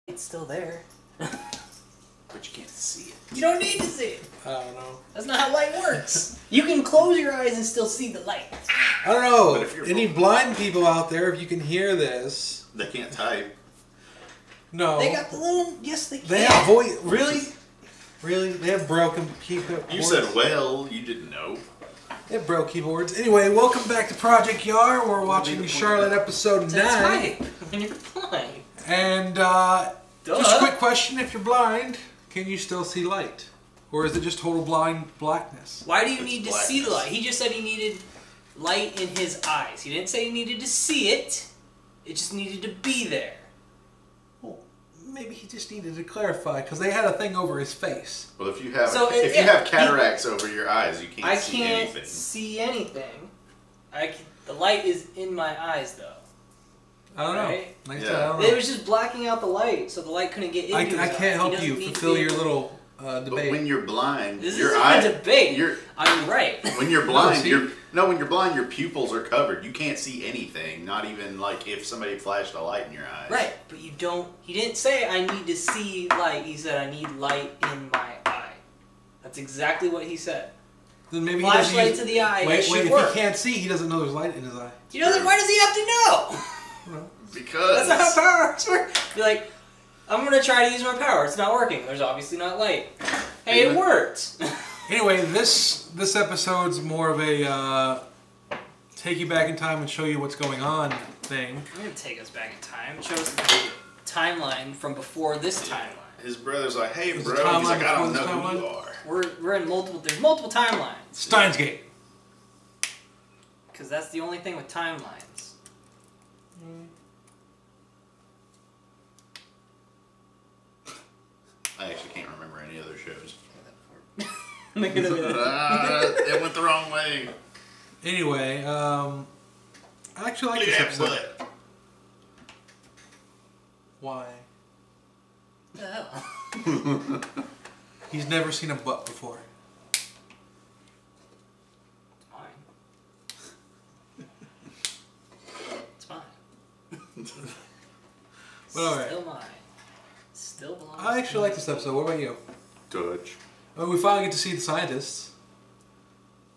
It's still there. But you can't see it. You don't need to see it. I don't know. That's not how light works. You can close your eyes and still see the light. I don't know. Any blind people out there, if you can hear this. They can't type. No. They got the little... Yes, they can. They have voice... Really? Really? They have broken keyboards? You said, well, you didn't know. They have broke keyboards. Anyway, welcome back to Project YARE. We're watching Charlotte episode 9. Type when you're blind. And, just a quick question. If you're blind, can you still see light? Or is it just total blackness? Why do you need to see the light? He just said he needed light in his eyes. He didn't say he needed to see it. It just needed to be there. Well, maybe he just needed to clarify, because they had a thing over his face. Well, if you have if you have cataracts over your eyes, you can't see anything. I can't see anything. The light is in my eyes, though. I don't know. Right? Like I said, I don't know. It was just blacking out the light, so the light couldn't get into his eyes. I can't help you fulfill your little debate. But when you're blind, this your isn't a debate. I'm right. When you're blind, when you're blind, your pupils are covered. You can't see anything. Not even like if somebody flashed a light in your eyes. Right, but you don't. He didn't say I need to see light. He said I need light in my eye. That's exactly what he said. Then maybe flashlight to the eye. Wait, if he can't see, he doesn't know there's light in his eye. You know, then why does he have to know? Because that's not how powers work. Be like, I'm gonna try to use my power. It's not working. There's obviously not light. Hey, it worked. Anyway, this episode's more of a take you back in time and show you what's going on thing. I'm gonna take us back in time and show us the timeline from before this timeline. His brother's like, hey, bro. He's like, I don't know who you are. We're in multiple. There's multiple timelines. Steins Gate. Because that's the only thing with timelines. I actually can't remember any other shows. It went the wrong way. Anyway, I actually like this episode. Why? What the hell? He's never seen a butt before. It's mine. But all right. Still mine. Still belongs. I actually like this episode. What about you? Dutch. Oh, we finally get to see the scientists.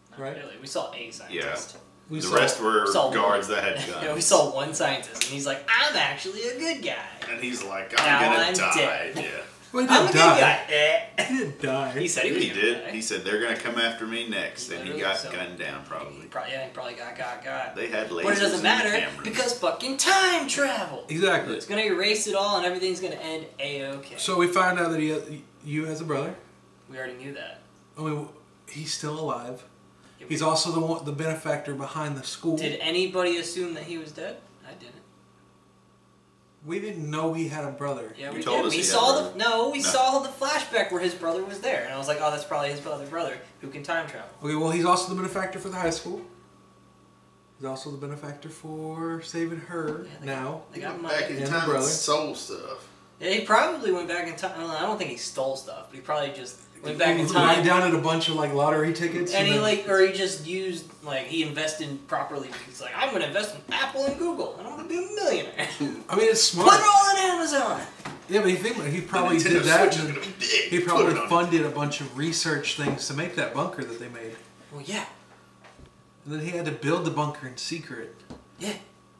Not right? Really. We saw a scientist. Yeah. The rest were guards that had guns. Yeah, we saw one scientist, and he's like, I'm actually a good guy. And he's like, I'm gonna die. Dead. Yeah. Well, he I'm a didn't die. good guy. He didn't die. He said he was did. Die. He said, they're gonna come after me next. And he got gunned down, probably. He probably got. They had lasers. But it doesn't matter, because fucking time travel. Exactly. It's gonna erase it all, and everything's gonna end A-okay. So we found out that you has a brother. We already knew that. I mean, he's still alive. He's also the benefactor behind the school. Did anybody assume that he was dead? I didn't. We didn't know he had a brother. Yeah, we did. We saw saw the flashback where his brother was there, and I was like, oh, that's probably his brother who can time travel. Okay, well, he's also the benefactor for the high school. He's also the benefactor for saving her now. They got back in time and stole stuff. Yeah, he probably went back in time. Well, I don't think he stole stuff, but he probably just went back in time. He went down at a bunch of like lottery tickets. And he he just used he invested properly. He's like, I'm gonna invest in Apple and Google, and I'm gonna be a millionaire. I mean, it's smart. Put it all on Amazon. Yeah, but you think he probably did that. He probably funded a bunch of research things to make that bunker that they made. Well, yeah. And then he had to build the bunker in secret. Yeah.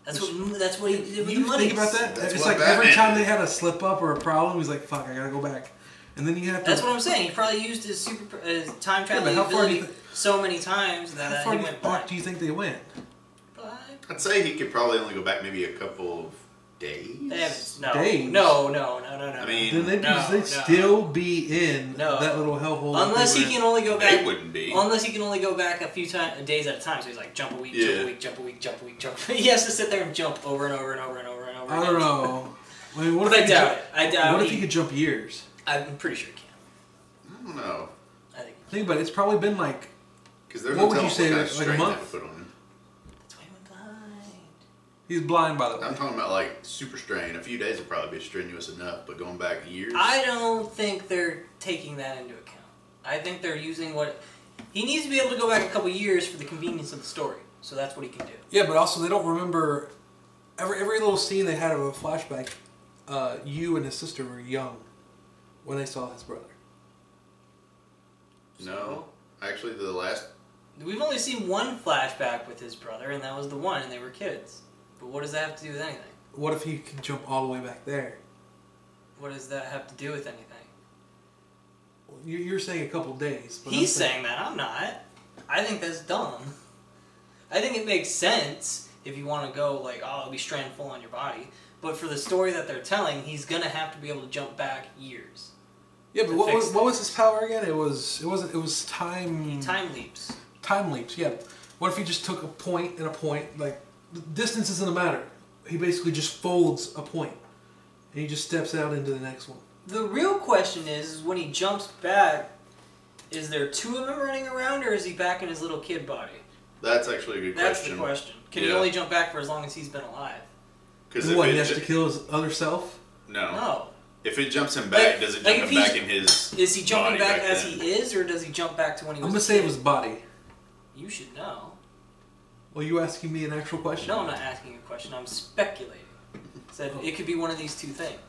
That's what he did with the money. You think about that? It's like every time they had a slip up or a problem, he's like, "Fuck, I gotta go back." And then you have to. That's what I'm saying. He probably used his time traveling ability so many times that how far he went back. Do you think they went? I'd say he could probably only go back maybe a couple of days. No. I mean, then they'd still be in that little hellhole. Unless he can only go back. They wouldn't be. Unless he can only go back a few days at a time. So he's like jump a week, jump a week, jump a week, jump a week, jump. He has to sit there and jump over and over and over and over and over. I don't know. I mean, what if I doubt it. I doubt. What if he could jump years? I'm pretty sure he can. I don't know. Think about it. It's probably been like. Because there's what would you say? Like a month. Put on him. That's why he went blind. He's blind, by the way. I'm talking about like super strain. A few days would probably be strenuous enough, but going back years. I don't think they're taking that into account. I think they're using what he needs to be able to go back a couple years for the convenience of the story. So that's what he can do. Yeah, but also they don't remember every little scene they had of a flashback. you and his sister were young when they saw his brother. No. Actually, the last... We've only seen one flashback with his brother, and that was the one, and they were kids. But what does that have to do with anything? What if he can jump all the way back there? What does that have to do with anything? Well, you're saying a couple days. But He's saying that, I'm not. I think that's dumb. I think it makes sense if you want to go like, oh, it'll be strand full on your body. But for the story that they're telling, he's going to have to be able to jump back years. Yeah, but what was his power again? It was time... Time leaps. Time leaps, yeah. What if he just took a point and a point? Like, distance isn't a matter. He basically just folds a point. And he just steps out into the next one. The real question is when he jumps back, is there two of them running around, or is he back in his little kid body? That's actually a good question. That's the question. Can he only jump back for as long as he's been alive? Because what, he has to kill his other self? No. No. If it jumps him back, does it jump him back in his Is he jumping body back as he is, or does he jump back to when he was I'm going to say it was body. You should know. Well, you asking me an actual question? No, I'm not asking you a question. I'm speculating. Said it could be one of these two things.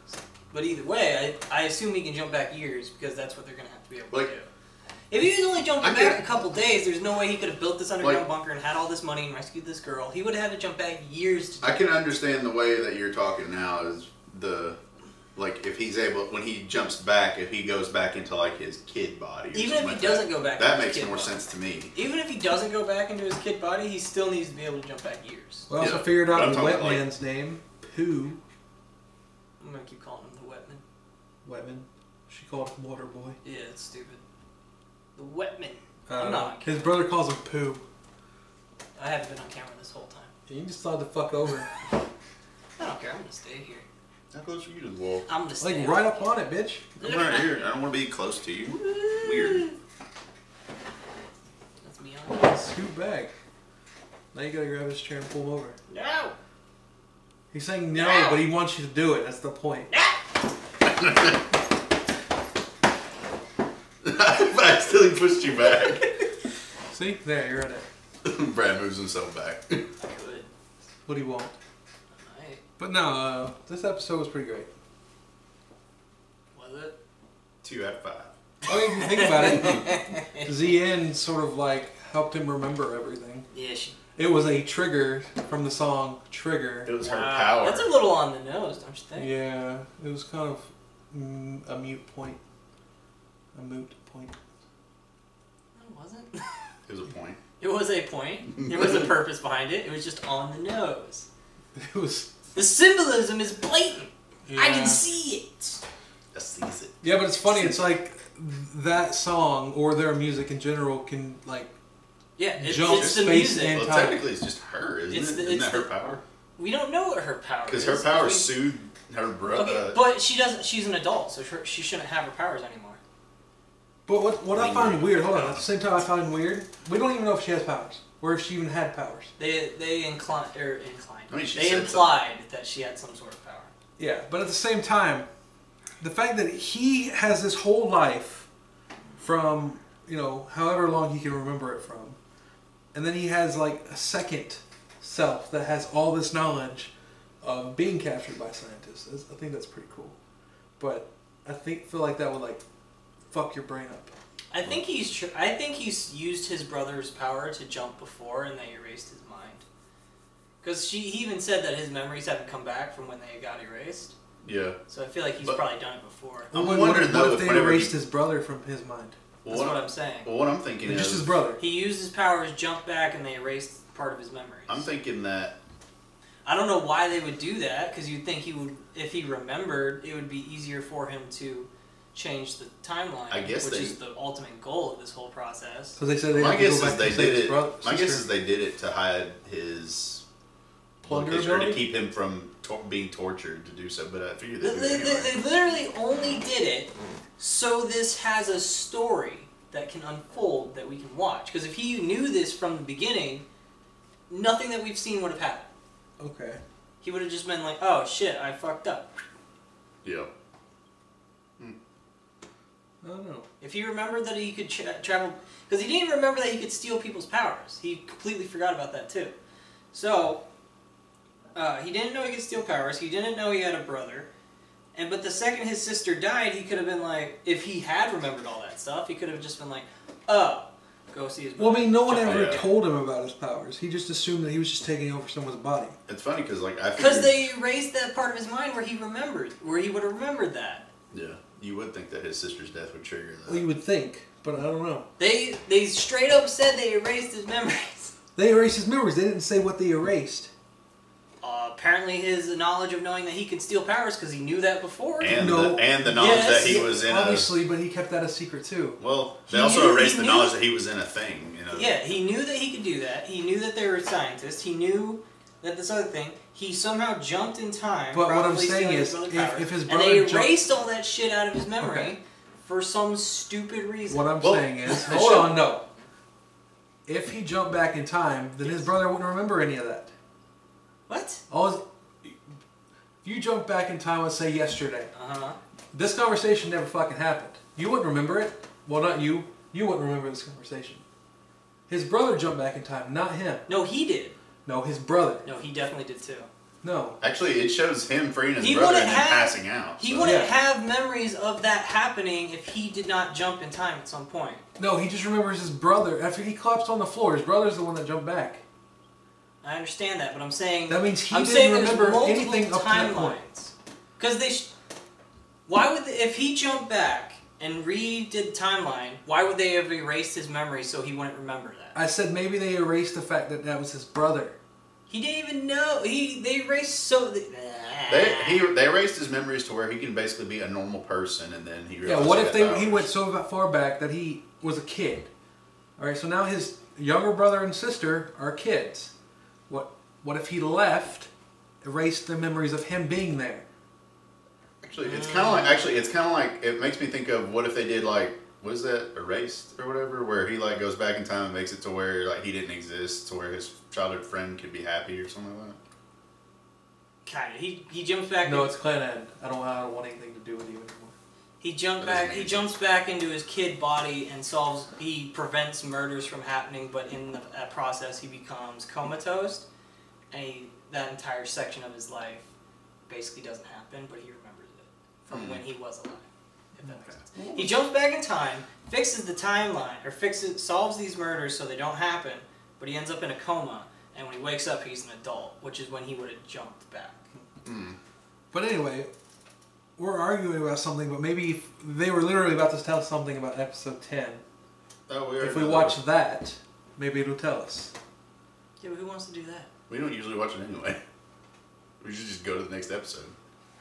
But either way, I assume he can jump back years because that's what they're going to have to be able to do. If he was only jumping back a couple days, there's no way he could have built this underground bunker and had all this money and rescued this girl. He would have had to jump back years to do I can understand the way that you're talking now is like if he's able, when he jumps back, if he goes back into like his kid body. Even if he doesn't go back that into makes his kid more body. sense to me. Even if he doesn't go back into his kid body, he still needs to be able to jump back years. Well, I also figured out the wet like, man's name. Pooh. I'm going to keep calling him the Wetman. Wetman. She called him Water Boy. Yeah, it's stupid. The Wetman. I'm not. His brother calls him Pooh. I haven't been on camera this whole time. You decided to fuck over. I don't care. I'm going to stay here. How close are you to the wall? I'm going to stay. Like right up on it, bitch. I'm right here. I don't want to be close to you. Weird. That's me on. Scoot back. Now you gotta grab his chair and pull him over. No! He's saying no, but he wants you to do it. That's the point. I still pushed you back. See? There, you're at it. Brad moves himself back. Good. What do you want? Alright. But no, this episode was pretty great. Was it? 2 out of 5. I mean, if you think about it, ZN sort of like helped him remember everything. Yeah, It was a trigger from the song Trigger. It was her power. That's a little on the nose, don't you think? Yeah, it was kind of a mute point. A moot point. No, it wasn't. It was a point. It was a point. There was a purpose behind it. It was just on the nose. It was... The symbolism is blatant. Yeah. I can see it. I sees it. Yeah, but it's funny. It's like that song or their music in general can like jump it's the space music. and Well, time. technically, it's just her, isn't it? Isn't that her power? We don't know what her power is. Because her power soothed her brother. Okay, but she doesn't. She's an adult, so she shouldn't have her powers anymore. But what I find weird, hold on, at the same time I find weird, we don't even know if she has powers or if she even had powers. They inclined. I mean, she they said implied that she had some sort of power. Yeah, but at the same time, the fact that he has his whole life from, you know, however long he can remember it from, and then he has like a second self that has all this knowledge of being captured by scientists. I think that's pretty cool. But I feel like that would like fuck your brain up. I think he's used his brother's power to jump before, and they erased his mind. Because he even said that his memories haven't come back from when they got erased. Yeah. So I feel like he's probably done it before. I'm What wondering though if they erased his brother from his mind? That's what I'm saying. Well, what I'm thinking is just his brother. He used his powers, jumped back, and they erased part of his memories. I'm thinking that I don't know why they would do that, because you'd think he would, if he remembered, it would be easier for him to change the timeline, which is the ultimate goal of this whole process. Because they said they my had to guess go is back they to save did his it. brother. My guess is they did it to hide his location, or to keep him from being tortured to do so. But I figured They literally only did it so this has a story that can unfold that we can watch. Because if he knew this from the beginning, nothing that we've seen would have happened. Okay. He would have just been like, "Oh shit, I fucked up." Yeah. I don't know. If he remembered that he could travel, because he didn't even remember that he could steal people's powers. He completely forgot about that too. So he didn't know he could steal powers. He didn't know he had a brother. But the second his sister died, he could have been like, if he had remembered all that stuff, he could have just been like, oh, go see his brother. Well, I mean, no one ever told him about his powers. He just assumed that he was just taking over someone's body. It's funny because like they erased that part of his mind where he would have remembered that. Yeah, you would think that his sister's death would trigger that. Well, you would think, but I don't know. They straight up said they erased his memories. They erased his memories. They didn't say what they erased. Apparently his knowledge of knowing that he could steal powers because he knew that before. And the knowledge that he was in obviously, but he kept that a secret too. Well, they also erased the knowledge that he was in a thing. You know? Yeah, he knew that he could do that. He knew that they were scientists. He knew that this other thing. He somehow jumped in time. But what I'm saying is, if his brother and they erased all that shit out of his memory for some stupid reason. What I'm saying is, Sean, no. If he jumped back in time, then his brother wouldn't remember any of that. What? If you jump back in time, let's say yesterday. Uh-huh. This conversation never fucking happened. You wouldn't remember it. Well, not you. You wouldn't remember this conversation. His brother jumped back in time, not him. No, he did. No, his brother. No, he definitely did too. No. Actually, it shows him freeing his brother and then passing out. He wouldn't have memories of that happening if he did not jump in time at some point. No, he just remembers his brother. After he collapsed on the floor, his brother's the one that jumped back. I understand that, but I'm saying... That means he didn't remember anything up to that point. Because why would if he jumped back and redid the timeline, why would they have erased his memory so he wouldn't remember that? I said maybe they erased the fact that that was his brother. He didn't even know. They erased so... They erased his memories to where he can basically be a normal person, and then he realized... Yeah, what if he went so far back that he was a kid? Alright, so now his younger brother and sister are kids. What if he left, erased the memories of him being there? Actually, it's kind of like it makes me think of what if they did like, what is that, Erased or whatever, where he like goes back in time and makes it to where like he didn't exist, to where his childhood friend could be happy or something like that. Kinda. He jumps back. No, it's Clan End. I don't want anything to do with you anymore. He jumps back into his kid body and he prevents murders from happening, but in that process he becomes comatose, and that entire section of his life basically doesn't happen, but he remembers it from when he was alive. If that makes sense. He jumps back in time, fixes the timeline, or solves these murders so they don't happen, but he ends up in a coma, and when he wakes up he's an adult, which is when he would have jumped back. But anyway, we're arguing about something, but maybe they were literally about to tell us something about episode 10. Oh, if we watch that, maybe it'll tell us. Yeah, but who wants to do that? We don't usually watch it anyway. We should just go to the next episode.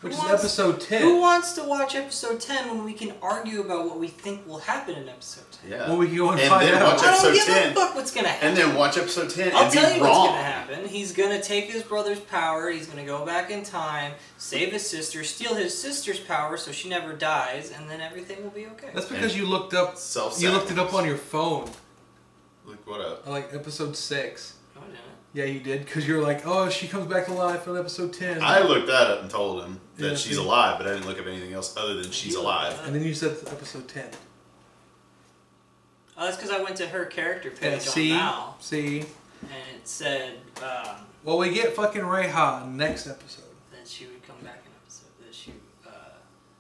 Which is episode 10. Who wants to watch episode 10 when we can argue about what we think will happen in episode 10? Yeah. Well, we can go and find then out. watch episode I don't give 10. a fuck what's going to happen. And then watch episode 10 I'll and be tell you wrong. what's going to happen. He's going to take his brother's power, he's going to go back in time, save his sister, steal his sister's power so she never dies, and then everything will be okay. That's because you looked up. You looked it up on your phone. Look what up? Like episode 6. No, I didn't. Yeah, you did, because you're like, oh, she comes back to life in episode 10. I looked that up and told him that she's alive, but I didn't look up anything else other than she's alive. And then you said episode 10. Oh, that's because I went to her character page on Mal. See? And it said... well, we get fucking Reha next episode. That she would come back in episode...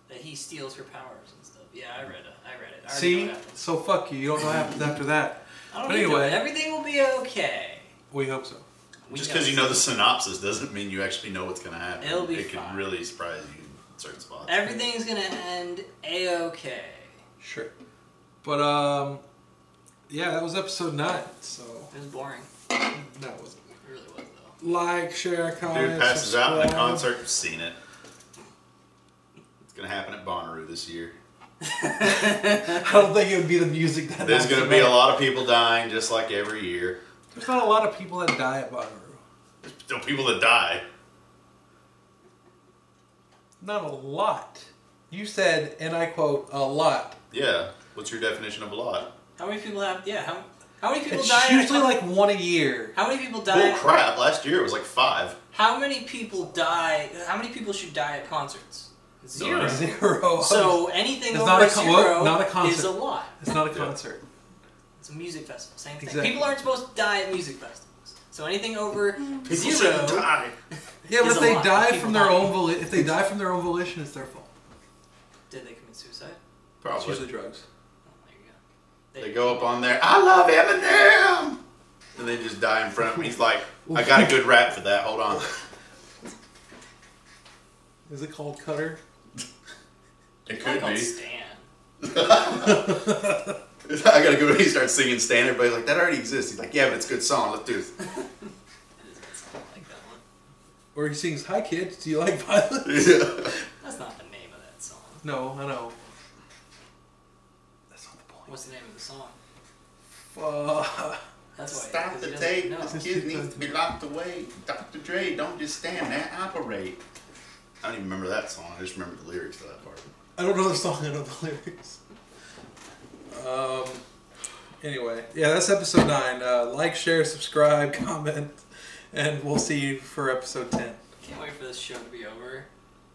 That he steals her powers and stuff. Yeah, I read it. I See? So fuck you. You don't know what happens after that. But anyway... Everything will be okay. We hope so. Just because you know the synopsis doesn't mean you actually know what's going to happen. It'll be It fine. can really surprise you in certain spots. Everything's going to end A-okay. Sure. But, yeah, that was episode 9, so... It was boring. That wasn't. It really was, though. Like, share, comment, Dude passes out in a subscribe. concert. Seen it. It's going to happen at Bonnaroo this year. I don't think it would be the music that... There's going to be a lot of people dying just like every year. There's not a lot of people that die at Bonnaroo. There's still people that die. Not a lot. You said, and I quote, a lot. Yeah. What's your definition of a lot? How many people have... Yeah, how many people It's die... usually like one a year. How many people die... Bull crap. Last year it was like 5. How many people die... How many people should die at concerts? 0. 0. So anything It's over not a 0 not a concert. is a lot. It's not a concert. It's a music festival. Same thing. Exactly. People aren't supposed to die at music festivals. So anything over People 0 shouldn't die. Yeah, but is if a they lot. die People from their die. own volition, it's their fault. Did they commit suicide? Probably. It's usually drugs. Oh, there you go. They go up on there, I love Eminem! And they just die in front of me. He's like, I got a good rap for that, hold on. Is it called Cutter? It could be. Stan. I gotta go when he starts singing Stan. Everybody's like, that already exists. He's like, yeah, but it's a good song. Let's do this. It is a good song. I like that one. Or he sings, "Hi kids, do you like violence?" Yeah. That's not the name of that song. No, I know. That's not the point. What's the name of the song? That's why. Stop the tape. This kid needs to be locked away. Dr. Dre, don't just stand there, operate. I don't even remember that song. I just remember the lyrics to that part. I don't know the song. I know the lyrics. Anyway, yeah, that's episode 9. Like, share, subscribe, comment, and we'll see you for episode 10. Can't wait for this show to be over,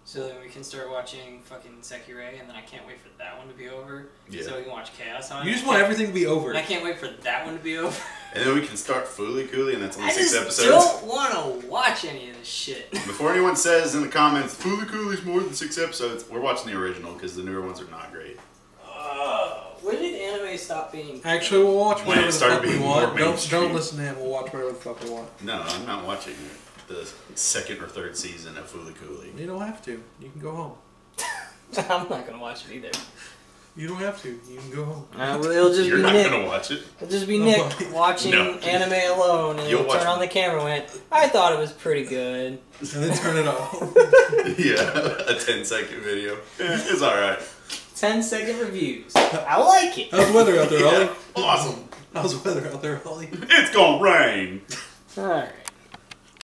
so then we can start watching fucking Sekiro, and then I can't wait for that one to be over, so we can watch Chaos on it. You just want everything to be over. And I can't wait for that one to be over. And then we can start Fooly Cooley, and that's only 6 episodes. I just don't want to watch any of this shit. Before anyone says in the comments, Fooly Cooley's more than 6 episodes, we're watching the original because the newer ones are not great. When did anime stop being... Actually, we'll watch whatever the fuck we want. Don't listen to him. We'll watch whatever the fuck we want. No, I'm not watching the 2nd or 3rd season of Fooly Cooley. You don't have to. You can go home. I'm not gonna watch it either. You don't have to. You can go home. It'll just You're be not Nick. gonna watch it. It'll just be Nick watching anime alone, and he'll turn on the camera and went, I thought it was pretty good. And then turn it off. Yeah, a 10-second video. It's alright. 10-second reviews. I like it. How's the weather out there, Ollie? Awesome. How's the weather out there, Ollie? It's gonna rain. Alright.